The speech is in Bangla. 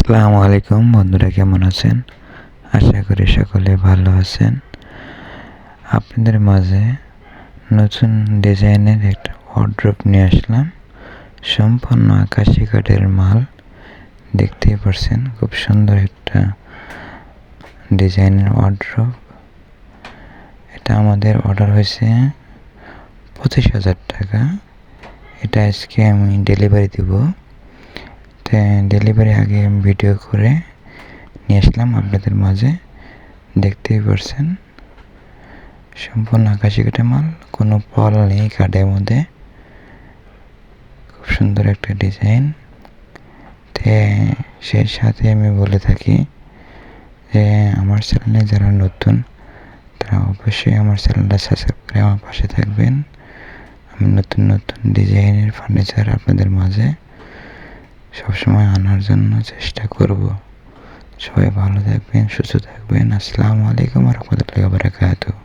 আসসালামু আলাইকুম বন্ধুরা, কেমন আছেন? আশা করি সকলে ভালো আছেন। আপনাদের মাঝে নতুন ডিজাইনের একটা ওয়ার্ড্রোব নিয়ে আসলাম। সম্পূর্ণ আকাশি কাঠের মাল, দেখতেই পারছেন খুব সুন্দর একটা ডিজাইনের ওয়ার্ড্রোব। এটা আমাদের অর্ডার হয়েছে 25,000 টাকা। এটা আজকে আমি ডেলিভারি দিব। ডেলিভারি আগে ভিডিও করে নিয়ে আসলাম আপনাদের মাঝে, দেখতেই পারছেন সম্পূর্ণ আকাশি কাঠের মাল, কোনো ফল নেই কাঠের মধ্যে। খুব সুন্দর একটা ডিজাইন। সেই সাথে আমি বলে থাকি যে আমার চ্যানেলে যারা নতুন তারা অবশ্যই আমার চ্যানেলটা সাবস্ক্রাইব করে আমার পাশে থাকবেন। আমি নতুন নতুন ডিজাইনের ফার্নিচার আপনাদের মাঝে সবসময় আনার জন্য চেষ্টা করব। সবাই ভালো থাকবেন, সুস্থ থাকবেন। আসসালামু আলাইকুম ওয়া রাহমাতুল্লাহি ওয়া বারাকাতুহু।